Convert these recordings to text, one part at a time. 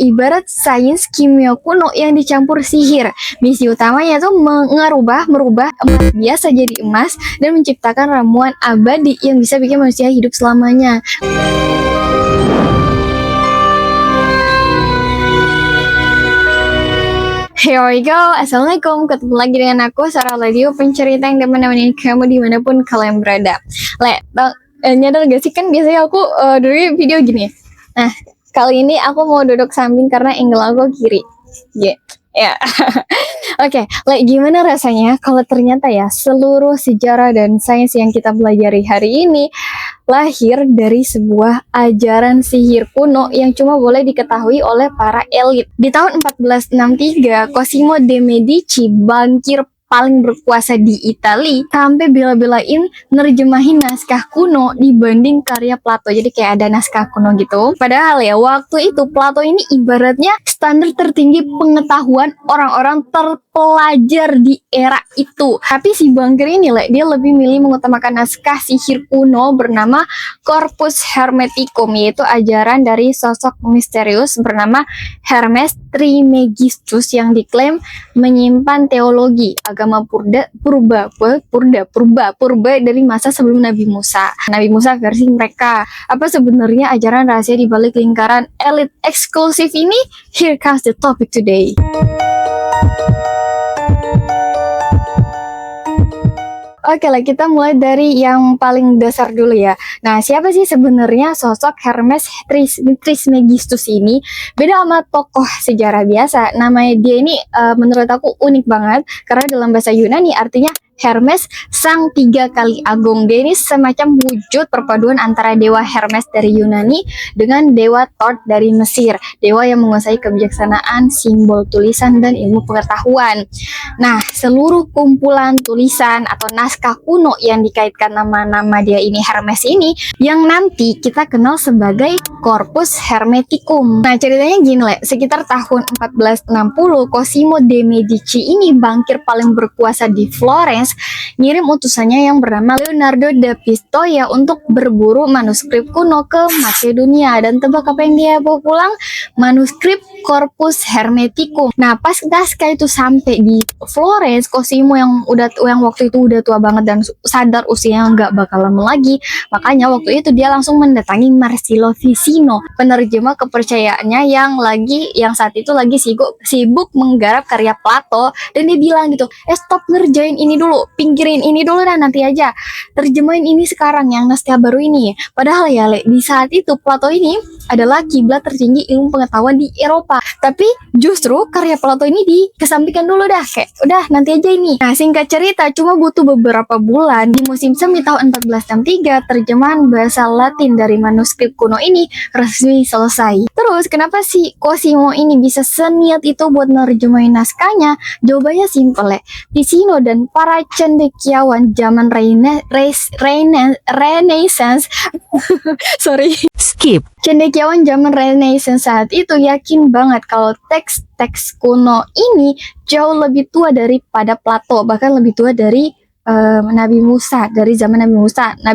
ibarat sains kimia kuno yang dicampur sihir. Misi utamanya tuh merubah emas biasa jadi emas dan menciptakan ramuan abadi yang bisa bikin manusia hidup selamanya. Here we go. Assalamualaikum, ketemu lagi dengan aku Sarah Radio, pencerita yang nemenin kamu dimanapun kalian berada. Nyadar gak sih, kan biasanya aku dulu video gini. Nah, kali ini aku mau duduk samping karena angle aku kiri. Ya. Oke, gimana rasanya kalau ternyata ya seluruh sejarah dan sains yang kita pelajari hari ini lahir dari sebuah ajaran sihir kuno yang cuma boleh diketahui oleh para elit. Di tahun 1463, Cosimo de' Medici, bankir paling berkuasa di Italia, sampai bela-belain nerjemahin naskah kuno dibanding karya Plato. Jadi kayak ada naskah kuno gitu. Padahal ya waktu itu Plato ini ibaratnya standar tertinggi pengetahuan orang-orang terpelajar di era itu. Tapi si bankir ini dia lebih milih mengutamakan naskah sihir kuno bernama Corpus Hermeticum, yaitu ajaran dari sosok misterius bernama Hermes Trismegistus yang diklaim menyimpan teologi agama purba dari masa sebelum Nabi Musa. Nabi Musa versi mereka. Apa sebenarnya ajaran rahasia di balik lingkaran elit eksklusif ini? Here comes the topic today. Oke lah, kita mulai dari yang paling dasar dulu ya. Nah, siapa sih sebenarnya sosok Hermes Trismegistus ini? Beda sama tokoh sejarah biasa. Namanya dia ini menurut aku unik banget karena dalam bahasa Yunani artinya Hermes, sang tiga kali agung. Dia ini semacam wujud perpaduan antara dewa Hermes dari Yunani dengan dewa Thoth dari Mesir. Dewa yang menguasai kebijaksanaan, simbol tulisan, dan ilmu pengetahuan. Nah, seluruh kumpulan tulisan atau naskah kuno yang dikaitkan nama-nama dia ini Hermes ini, yang nanti kita kenal sebagai Corpus Hermeticum. Nah, ceritanya gini sekitar tahun 1460, Cosimo de' Medici ini bankir paling berkuasa di Florence, ngirim utusannya yang bernama Leonardo da Pistoia untuk berburu manuskrip kuno ke Makedonia. Dan tebak apa yang dia bawa pulang? Manuskrip Corpus Hermeticum. Nah, pas naskah itu sampai di Florence, Cosimo yang waktu itu udah tua banget dan sadar usianya nggak bakal lama lagi, makanya waktu itu dia langsung mendatangi Marsilio Ficino, penerjemah kepercayaannya yang saat itu lagi sibuk menggarap karya Plato, dan dia bilang gitu, stop ngerjain ini dulu, pinggirin ini dulu dan nanti aja terjemahin ini sekarang yang naskah baru ini. Padahal ya di saat itu Plato ini adalah kiblat tertinggi ilmu pengetahuan di Eropa, tapi justru karya Plato ini dikesampingkan dulu dah, kayak udah nanti aja ini. Nah, singkat cerita cuma butuh beberapa bulan, di musim semi tahun 1463 terjemahan bahasa Latin dari manuskrip kuno ini resmi selesai. Terus kenapa sih Cosimo ini bisa seniat itu buat nerjemahin naskahnya? Jawabannya simple Ficino dan para cendekiawan zaman Renaissance skip. Cendekiawan zaman Renaissance saat itu yakin banget kalau teks-teks kuno ini jauh lebih tua daripada Plato, bahkan lebih tua dari Nabi Musa, dari zaman Nabi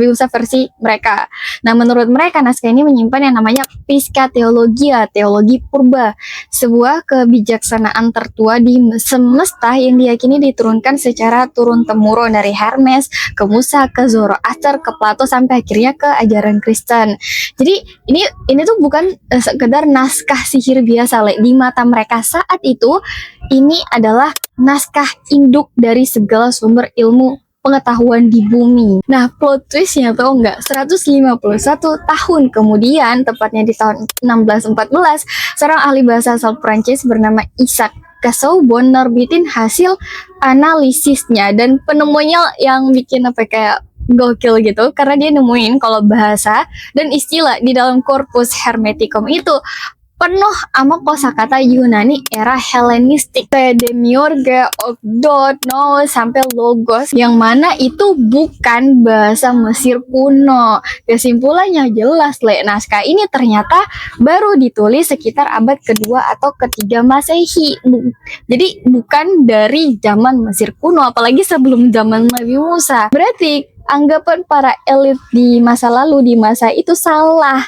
Musa versi mereka. Nah, menurut mereka naskah ini menyimpan yang namanya Pisca Theologia, teologi purba, sebuah kebijaksanaan tertua di semesta yang diyakini diturunkan secara turun-temurun dari Hermes ke Musa, ke Zoroaster, ke Plato, sampai akhirnya ke ajaran Kristen. Jadi ini tuh bukan sekedar naskah sihir biasa, di mata mereka saat itu ini adalah naskah induk dari segala sumber ilmu pengetahuan di bumi. Nah, plot twistnya tau nggak? 151 tahun kemudian, tepatnya di tahun 1614, seorang ahli bahasa asal Prancis bernama Isaac Casaubon nerbitin hasil analisisnya, dan penemunya yang bikin kayak gokil gitu, karena dia nemuin kalau bahasa dan istilah di dalam Corpus Hermeticum itu penuh sama kosakata Yunani era Helenistik, kayak demiurge, ogdot, nous, sampai logos, yang mana itu bukan bahasa Mesir kuno. Kesimpulannya jelas, naskah ini ternyata baru ditulis sekitar abad kedua atau ketiga Masehi. Jadi bukan dari zaman Mesir kuno, apalagi sebelum zaman Nabi Musa. Berarti anggapan para elit di masa lalu, di masa itu salah.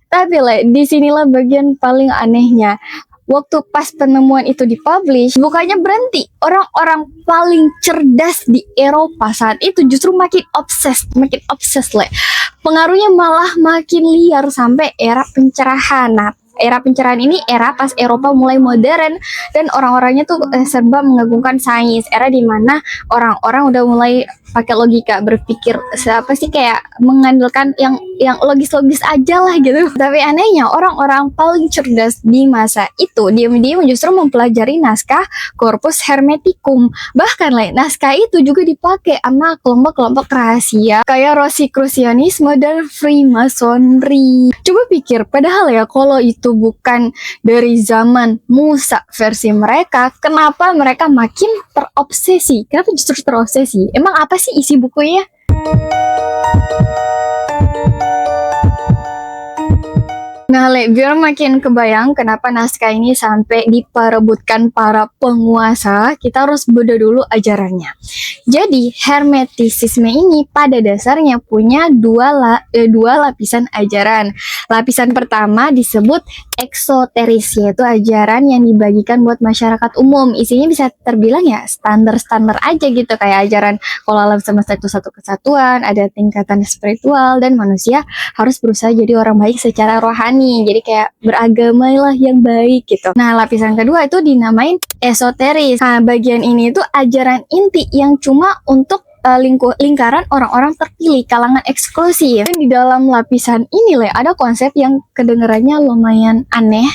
Tapi disinilah bagian paling anehnya. waktu pas penemuan itu dipublish, bukannya berhenti. Orang-orang paling cerdas di Eropa saat itu justru makin obses le. Pengaruhnya malah makin liar sampai era pencerahan. Nah, era pencerahan ini era pas Eropa mulai modern dan orang-orangnya tuh serba mengagungkan sains. Era dimana orang-orang udah mulai pakai logika, berpikir siapa sih, kayak mengandalkan yang logis-logis aja lah gitu. Tapi anehnya orang-orang paling cerdas di masa itu diam-diam justru mempelajari naskah Corpus Hermeticum. Bahkan naskah itu juga dipakai sama kelompok-kelompok rahasia kayak Rosicrucianisme dan Freemasonry. Coba pikir, padahal ya kalau itu bukan dari zaman Musa versi mereka, kenapa mereka makin terobsesi? Kenapa justru terobsesi? Emang apa sih isi bukunya? Nah, biar makin kebayang kenapa naskah ini sampai diperebutkan para penguasa, kita harus bedah dulu ajarannya. Jadi, Hermetisisme ini pada dasarnya punya dua lapisan ajaran. Lapisan pertama disebut eksoteris, yaitu ajaran yang dibagikan buat masyarakat umum. Isinya bisa terbilang ya standar-standar aja gitu, kayak ajaran kalau alam semesta itu satu kesatuan, ada tingkatan spiritual, dan manusia harus berusaha jadi orang baik secara rohani. Jadi kayak beragama lah yang baik gitu. Nah, lapisan kedua itu dinamain esoteris. Nah, bagian ini tuh ajaran inti yang cuma untuk lingkaran orang-orang terpilih, kalangan eksklusif. Dan di dalam lapisan ini ada konsep yang kedengarannya lumayan aneh,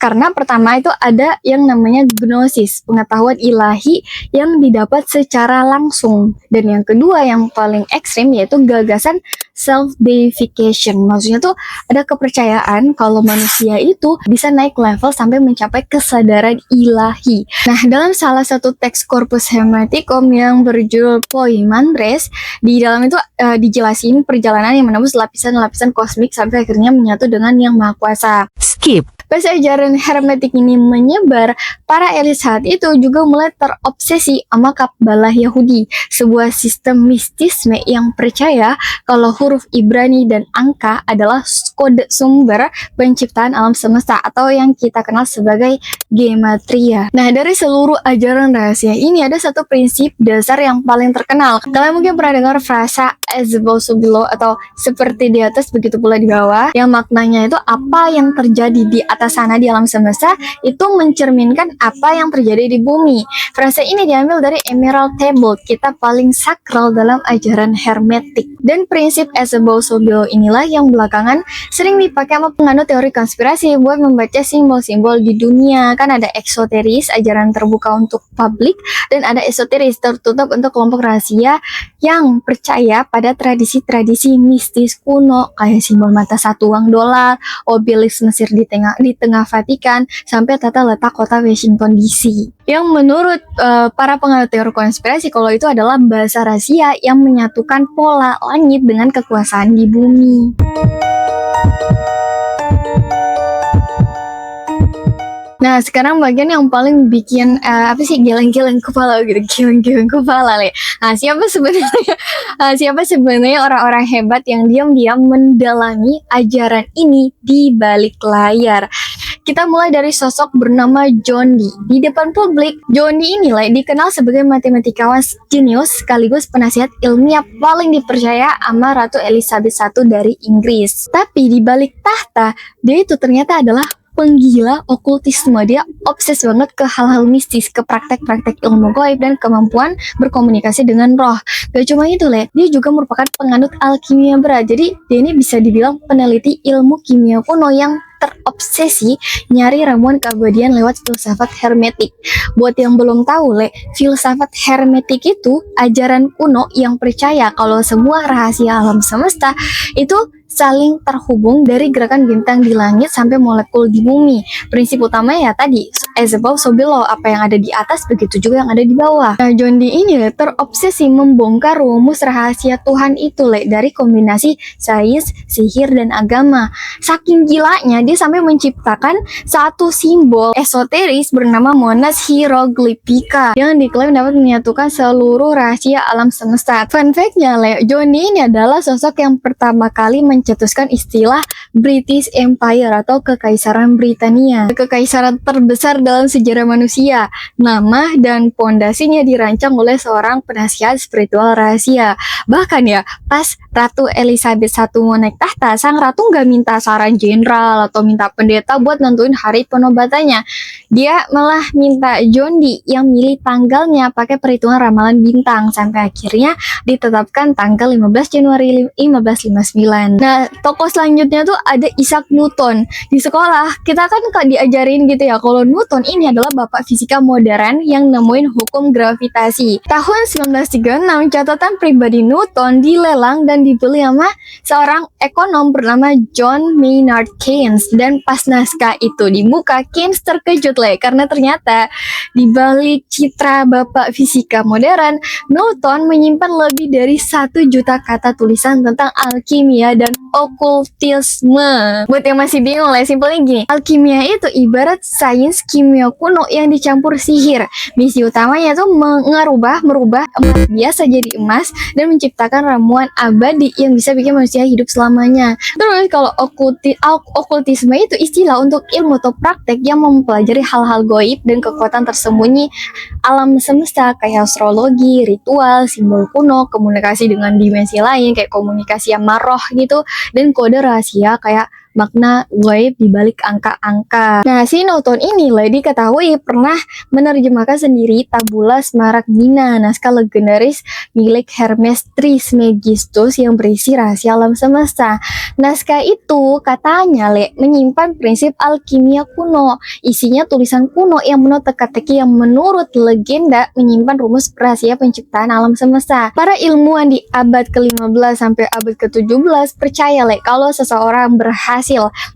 karena pertama itu ada yang namanya gnosis, pengetahuan ilahi yang didapat secara langsung. Dan yang kedua yang paling ekstrim yaitu gagasan self-deification. Maksudnya tuh ada kepercayaan kalau manusia itu bisa naik level sampai mencapai kesadaran ilahi. Nah, dalam salah satu teks Corpus Hermeticum yang berjudul Poimandres, di dalam itu dijelasin perjalanan yang menembus lapisan-lapisan kosmik sampai akhirnya menyatu dengan Yang Maha Kuasa. Skip. Pas ajaran hermetik ini menyebar, para elit saat itu juga mulai terobsesi sama Kabbalah Yahudi, sebuah sistem mistisme yang percaya kalau huruf Ibrani dan angka adalah kode sumber penciptaan alam semesta atau yang kita kenal sebagai gematria. Nah, dari seluruh ajaran rahasia ini ada satu prinsip dasar yang paling terkenal. Kalian mungkin pernah dengar frasa as above so below atau seperti di atas begitu pula di bawah, yang maknanya itu apa yang terjadi di atas sana di alam semesta itu mencerminkan apa yang terjadi di bumi. Frasa ini diambil dari Emerald Table, kitab paling sakral dalam ajaran hermetik. Dan prinsip as above so below inilah yang belakangan sering dipakai sama penganut teori konspirasi buat membaca simbol-simbol di dunia. Kan ada eksoteris, ajaran terbuka untuk publik, dan ada esoteris, tertutup untuk kelompok rahasia yang percaya pada tradisi-tradisi mistis kuno kayak simbol mata satu uang dolar, obelisk Mesir di tengah Vatikan, sampai tata letak kota Washington DC. Yang menurut para penganut teori konspirasi, kalau itu adalah bahasa rahasia yang menyatukan pola langit dengan kekuasaan di bumi. Nah, sekarang bagian yang paling bikin geleng-geleng kepala gitu, geleng-geleng kepala le. Nah, siapa sebenarnya orang-orang hebat yang diam-diam mendalami ajaran ini di balik layar? Kita mulai dari sosok bernama John Dee. Di depan publik, John Dee ini dikenal sebagai matematikawan jenius sekaligus penasihat ilmiah paling dipercaya sama Ratu Elizabeth I dari Inggris. Tapi di balik tahta, dia itu ternyata adalah penggila okultisme. Dia obses banget ke hal-hal mistis, ke praktek-praktek ilmu gaib dan kemampuan berkomunikasi dengan roh. Gak cuma itu dia juga merupakan penganut alkimia berat. Jadi dia ini bisa dibilang peneliti ilmu kimia kuno yang terobsesi nyari ramuan keabadian lewat filsafat hermetik. Buat yang belum tahu filsafat hermetik itu ajaran kuno yang percaya kalau semua rahasia alam semesta itu saling terhubung dari gerakan bintang di langit sampai molekul di bumi. Prinsip utamanya ya tadi, as above so below, apa yang ada di atas begitu juga yang ada di bawah. Nah, John Dee ini terobsesi membongkar rumus rahasia Tuhan itu dari kombinasi sains, sihir, dan agama. Saking gilanya dia sampai menciptakan satu simbol esoteris bernama Monas Hieroglyphica yang diklaim dapat menyatukan seluruh rahasia alam semesta. Fun fact-nya John Dee ini adalah sosok yang pertama kali mencetuskan istilah British Empire atau Kekaisaran Britania, kekaisaran terbesar dalam sejarah manusia. Nama dan pondasinya dirancang oleh seorang penasihat spiritual rahasia. Bahkan ya, pas Ratu Elizabeth I mau naik tahta, sang ratu nggak minta saran jenderal atau minta pendeta buat nentuin hari penobatannya. Dia malah minta John Dee yang milih tanggalnya pakai perhitungan ramalan bintang, sampai akhirnya ditetapkan tanggal 15 Januari 1559. Nah, tokoh selanjutnya tuh ada Isaac Newton. Di sekolah kita kan kok diajarin gitu ya, kalau Newton ini adalah bapak fisika modern yang nemuin hukum gravitasi. Tahun 1936 catatan pribadi Newton dilelang dan dibeli sama seorang ekonom bernama John Maynard Keynes. Dan pas naskah itu dibuka, Keynes terkejut karena ternyata di balik citra bapak fisika modern, Newton menyimpan lebih dari 1 juta kata tulisan tentang alkimia dan okultisme. Buat yang masih bingung simpelnya gini, alkimia itu ibarat sains kimia kuno yang dicampur sihir. Misi utamanya tuh merubah emas biasa jadi emas dan menciptakan ramuan abadi yang bisa bikin manusia hidup selamanya. Terus kalau okultisme itu istilah untuk ilmu atau praktek yang mempelajari hal-hal goib dan kekuatan tersembunyi alam semesta, kayak astrologi, ritual, simbol kuno, komunikasi dengan dimensi lain kayak komunikasi sama roh gitu, dan kode rahasia kayak makna gaib di balik angka-angka. Nah, si Newton ini diketahui pernah menerjemahkan sendiri Tabula Smaragdina, naskah legendaris milik Hermes Trismegistus yang berisi rahasia alam semesta. Naskah itu katanya menyimpan prinsip alkimia kuno. Isinya tulisan kuno yang menurut teka-teki yang menurut legenda menyimpan rumus rahasia penciptaan alam semesta. Para ilmuwan di abad ke-15 sampai abad ke-17 percaya kalau seseorang berhasil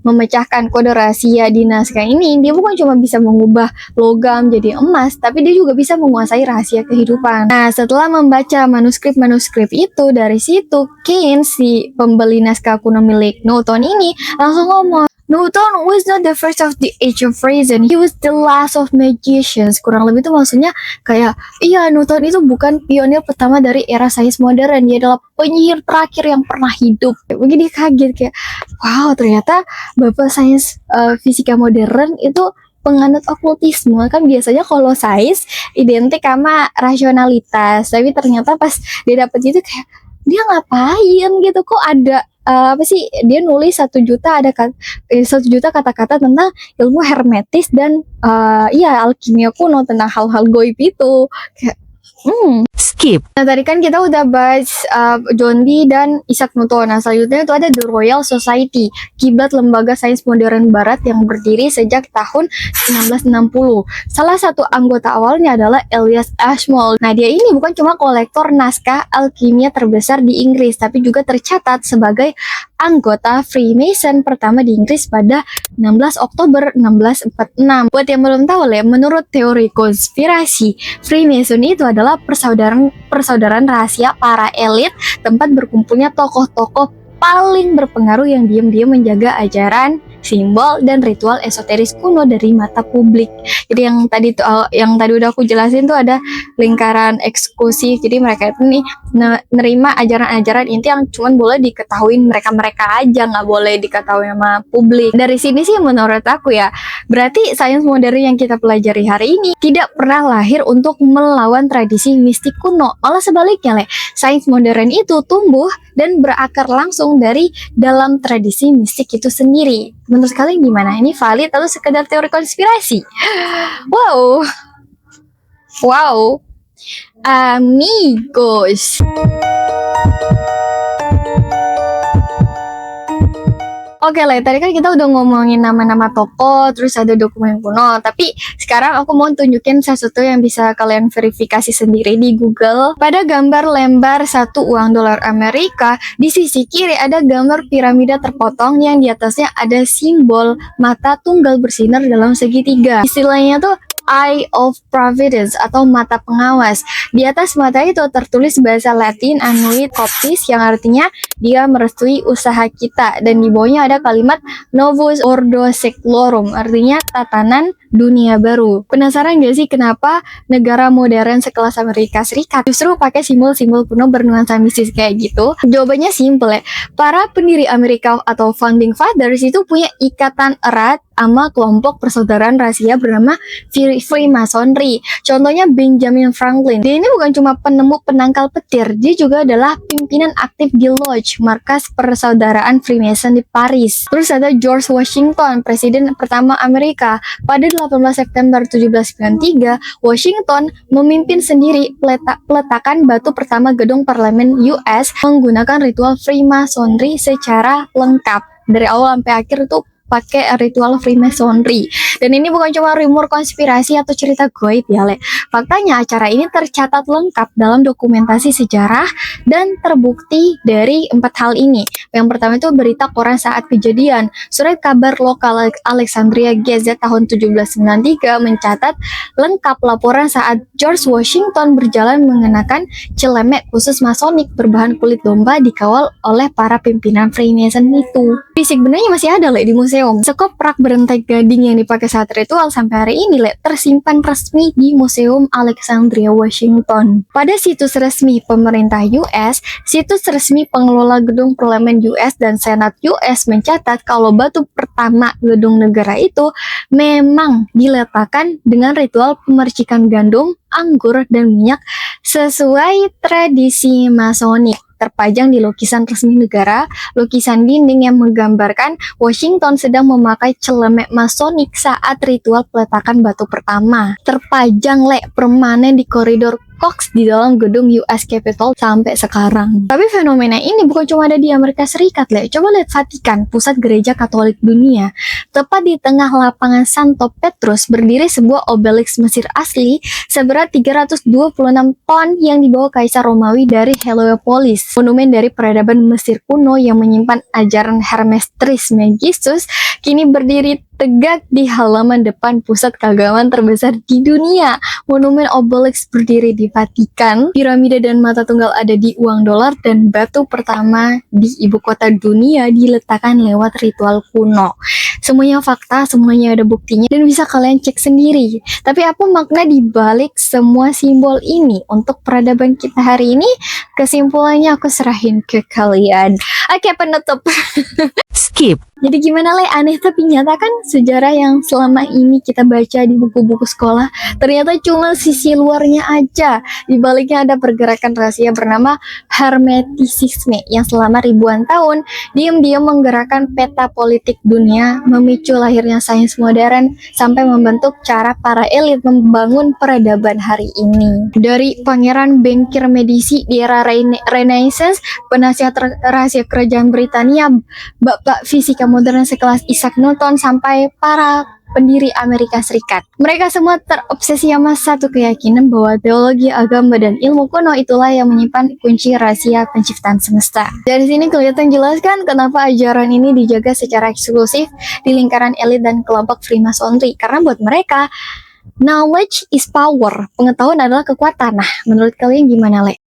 memecahkan kode rahasia di naskah ini, dia bukan cuma bisa mengubah logam jadi emas, tapi dia juga bisa menguasai rahasia kehidupan. Nah, setelah membaca manuskrip-manuskrip itu, dari situ Keynes, si pembeli naskah kuno milik Newton ini, langsung ngomong, Newton was not the first of the age of reason, he was the last of magicians. Kurang lebih itu maksudnya kayak, iya, Newton itu bukan pionir pertama dari era sains modern, dia adalah penyihir terakhir yang pernah hidup. Begini kaget kayak, wow, ternyata bapak sains fisika modern itu penganut okultisme. Kan biasanya kalau sains identik sama rasionalitas, tapi ternyata pas dia dapet itu kayak, dia ngapain gitu, kok ada apa sih, dia nulis 1 juta 1 juta kata-kata tentang ilmu hermetis dan alkimia kuno tentang hal-hal goib itu kayak skip. Nah, tadi kan kita udah bahas John Dee dan Isaac Newton. Nah, selanjutnya itu ada The Royal Society, kiblat lembaga sains modern barat yang berdiri sejak tahun 1960. Salah satu anggota awalnya adalah Elias Ashmole. Nah, dia ini bukan cuma kolektor naskah alkimia terbesar di Inggris, tapi juga tercatat sebagai anggota Freemason pertama di Inggris pada 16 Oktober 1646. Buat yang belum tahu menurut teori konspirasi, Freemason itu adalah persaudaraan rahasia para elit, tempat berkumpulnya tokoh-tokoh paling berpengaruh yang diam-diam menjaga ajaran, simbol, dan ritual esoteris kuno dari mata publik. Jadi yang tadi udah aku jelasin tuh ada lingkaran eksklusif. Jadi mereka itu nih nerima ajaran-ajaran inti yang cuman boleh diketahui mereka-mereka aja, nggak boleh diketahui sama publik. Dari sini sih menurut aku ya, berarti sains modern yang kita pelajari hari ini tidak pernah lahir untuk melawan tradisi mistik kuno. Malah sebaliknya sains modern itu tumbuh dan berakar langsung dari dalam tradisi mistik itu sendiri. Menurut kalian gimana? Ini valid atau sekedar teori konspirasi? Wow, amigos. Oke tadi kan kita udah ngomongin nama-nama tokoh, terus ada dokumen kuno. Tapi sekarang aku mau tunjukin sesuatu yang bisa kalian verifikasi sendiri di Google. Pada gambar lembar 1 uang dolar Amerika, di sisi kiri ada gambar piramida terpotong yang di atasnya ada simbol mata tunggal bersinar dalam segitiga. Istilahnya tuh Eye of Providence atau mata pengawas. Di atas mata itu tertulis bahasa Latin Annuit Coptis yang artinya dia merestui usaha kita, dan di bawahnya ada kalimat Novus Ordo Seclorum, artinya tatanan dunia baru. Penasaran gak sih kenapa negara modern sekelas Amerika Serikat justru pakai simbol-simbol kuno bernuansa mistis kayak gitu? Jawabannya simple ya. Para pendiri Amerika atau Founding Fathers itu punya ikatan erat sama kelompok persaudaraan rahasia bernama Freemasonry. Contohnya Benjamin Franklin. Dia ini bukan cuma penemu penangkal petir, dia juga adalah pimpinan aktif di Lodge, markas persaudaraan Freemason di Paris. Terus ada George Washington, presiden pertama Amerika. Pada 18 September 1793, Washington memimpin sendiri peletakan batu pertama gedung parlemen US menggunakan ritual Freemasonry secara lengkap. Dari awal sampai akhir tuh pakai ritual Freemasonry. Dan ini bukan cuma rumor konspirasi atau cerita goib ya, Le. Faktanya acara ini tercatat lengkap dalam dokumentasi sejarah dan terbukti dari 4 hal ini. Yang pertama itu berita koran saat kejadian. Surat kabar lokal Alexandria Gazette tahun 1793 mencatat lengkap laporan saat George Washington berjalan mengenakan celemek khusus masonik berbahan kulit domba dikawal oleh para pimpinan Freemason itu. Fisik benarnya masih ada, Le, di museum. Sekoprak berantai gading yang dipakai saat ritual sampai hari ini, Le, tersimpan resmi di Museum Alexandria Washington. Pada situs resmi pemerintah US, situs resmi pengelola gedung parlemen US dan Senat US mencatat kalau batu pertama gedung negara itu memang diletakkan dengan ritual pemercikan gandum, anggur, dan minyak sesuai tradisi masonik. Terpajang di lukisan resmi negara, lukisan dinding yang menggambarkan Washington sedang memakai celemek masonik saat ritual peletakan batu pertama. Terpajang, Le, permanen di koridor Cox di dalam gedung US Capitol sampai sekarang. Tapi fenomena ini bukan cuma ada di Amerika Serikat, Le. Coba lihat Vatikan, pusat gereja Katolik dunia. Tepat di tengah lapangan Santo Petrus berdiri sebuah obelisk Mesir asli seberat 326 ton yang dibawa Kaisar Romawi dari Heliopolis, monumen dari peradaban Mesir kuno yang menyimpan ajaran Hermes Trismegistus, kini berdiri tegak di halaman depan pusat keagamaan terbesar di dunia. Monumen obelisk berdiri di Vatikan, piramida dan mata tunggal ada di uang dolar, dan batu pertama di ibu kota dunia diletakkan lewat ritual kuno. Semuanya fakta, semuanya ada buktinya, dan bisa kalian cek sendiri. Tapi apa makna dibalik semua simbol ini untuk peradaban kita hari ini? Kesimpulannya aku serahin ke kalian. Oke, penutup. Skip. Jadi gimana, Le? Aneh tapi nyata kan sejarah yang selama ini kita baca di buku-buku sekolah ternyata cuma sisi luarnya aja. Di baliknya ada pergerakan rahasia bernama Hermetisisme yang selama ribuan tahun diam-diam menggerakkan peta politik dunia, memicu lahirnya sains modern sampai membentuk cara para elit membangun peradaban hari ini. Dari pangeran bankir Medici di era Renaissance, penasihat rahasia kerajaan Britania, bapak fisika modern sekelas Isaac Newton, sampai para pendiri Amerika Serikat. Mereka semua terobsesi sama satu keyakinan bahwa teologi, agama, dan ilmu kuno itulah yang menyimpan kunci rahasia penciptaan semesta. Dari sini kelihatan jelas kan kenapa ajaran ini dijaga secara eksklusif di lingkaran elit dan kelompok Freemasonry. Karena buat mereka, knowledge is power. Pengetahuan adalah kekuatan. Nah, menurut kalian gimana, Le?